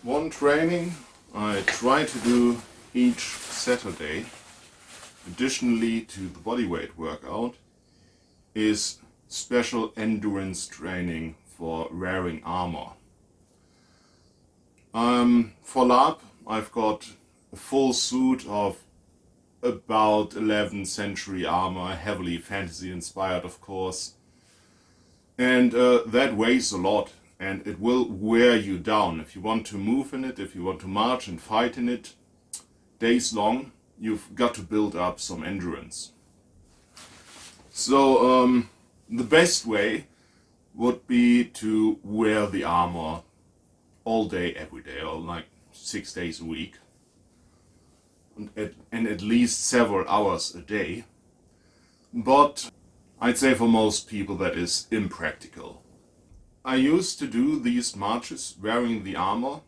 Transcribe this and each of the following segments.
One training I try to do each Saturday, additionally to the bodyweight workout, is special endurance training for wearing armor. For lab, I've got a full suit of about 11th century armor, heavily fantasy inspired of course, and that weighs a lot and it will wear you down. If you want to move in it, if you want to march and fight in it days long, you've got to build up some endurance. So the best way would be to wear the armor all day, every day, or like 6 days a week, and at least several hours a day. But I'd say for most people that is impractical. I used to do these marches wearing the armor,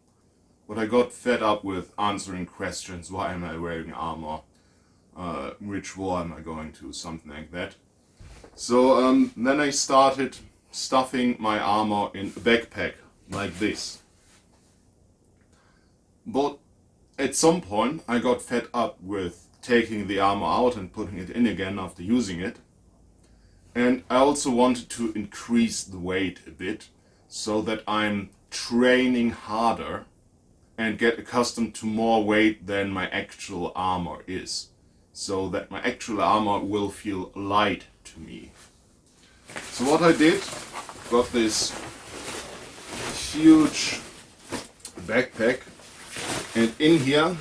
but I got fed up with answering questions. Why am I wearing armor? Which war am I going to? Something like that. So then I started stuffing my armor in a backpack like this. But at some point I got fed up with taking the armor out and putting it in again after using it. And I also wanted to increase the weight a bit so that I'm training harder and get accustomed to more weight than my actual armor is, so that my actual armor will feel light to me. So what I did, got this huge backpack, and in here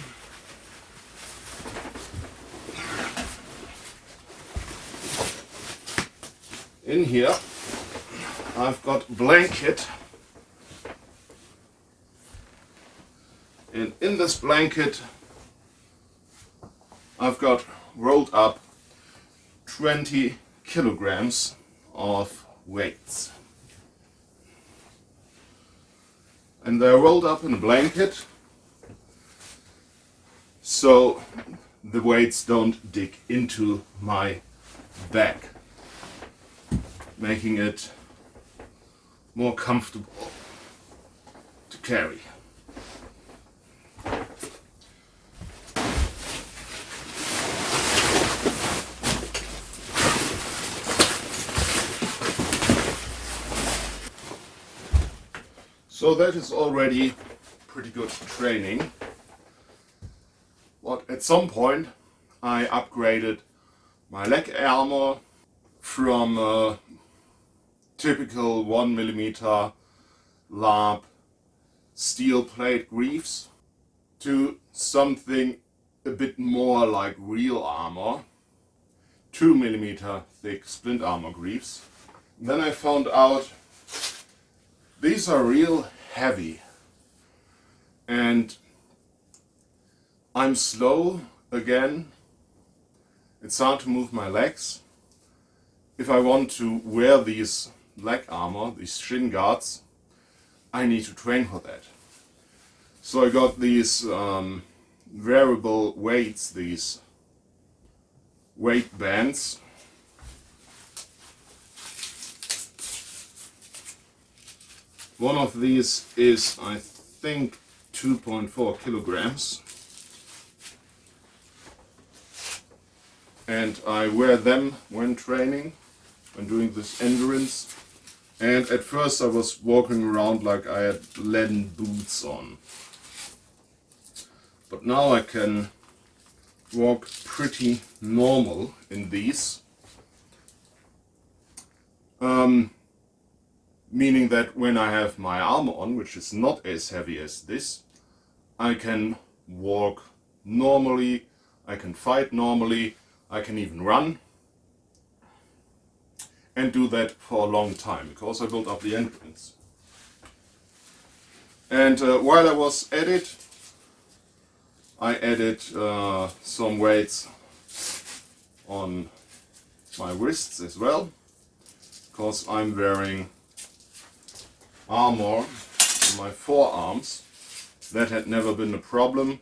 I've got a blanket, and in this blanket I've got rolled up 20 kilograms of weights. And they're rolled up in a blanket so the weights don't dig into my back, making it more comfortable to carry. So that is already pretty good training. But at some point I upgraded my leg armor from typical 1mm lab steel plate greaves to something a bit more like real armor, 2mm thick splint armor greaves. Then I found out these are real heavy, and I'm slow again. It's hard to move my legs. If I want to wear these leg armor, these shin guards, I need to train for that. So I got these variable weights, these weight bands. One of these is, I think, 2.4 kilograms. And I wear them when training, when doing this endurance. And at first I was walking around like I had leaden boots on. But now I can walk pretty normal in these. Meaning that when I have my armor on, which is not as heavy as this, I can walk normally, I can fight normally, I can even run, and do that for a long time because I built up the endurance. And while I was at it, I added some weights on my wrists as well, because I'm wearing armor on my forearms. That had never been a problem,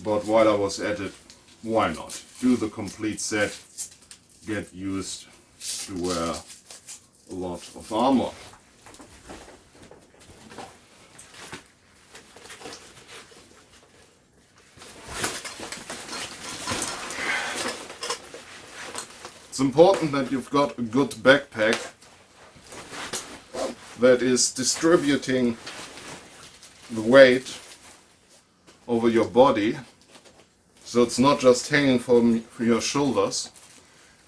but while I was at it, why not? Do the complete set, get used to wear a lot of armor. It's important that you've got a good backpack that is distributing the weight over your body, so it's not just hanging from your shoulders,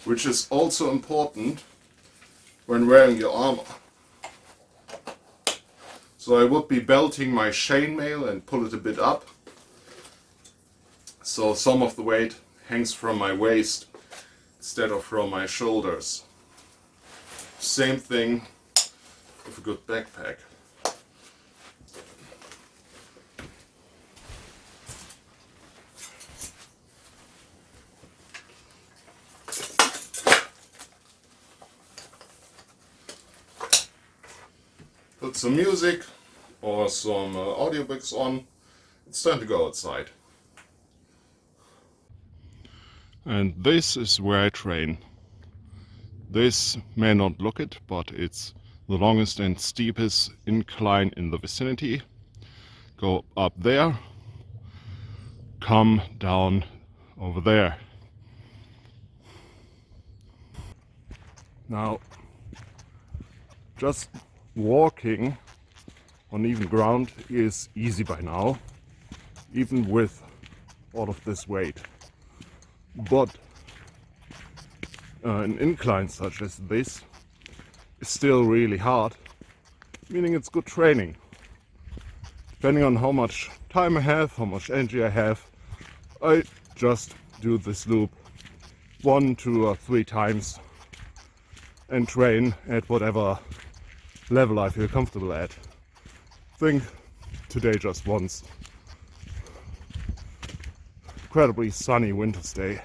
which is also important when wearing your armor. So I would be belting my chainmail and pull it a bit up, so some of the weight hangs from my waist instead of from my shoulders. Same thing with a good backpack. Put some music or some audiobooks on. It's time to go outside. And this is where I train. This may not look it, but it's the longest and steepest incline in the vicinity. Go up there, come down over there. Now, just walking on even ground is easy by now, even with all of this weight. But an incline such as this is still really hard, meaning it's good training. Depending on how much time I have, how much energy I have, I just do this loop 1, 2 or 3 times and train at whatever level I feel comfortable at. I think today just once. Incredibly sunny winter's day.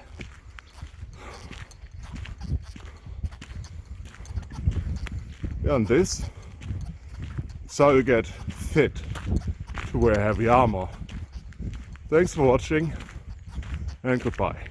Yeah, and this is how you get fit to wear heavy armor. Thanks for watching and goodbye.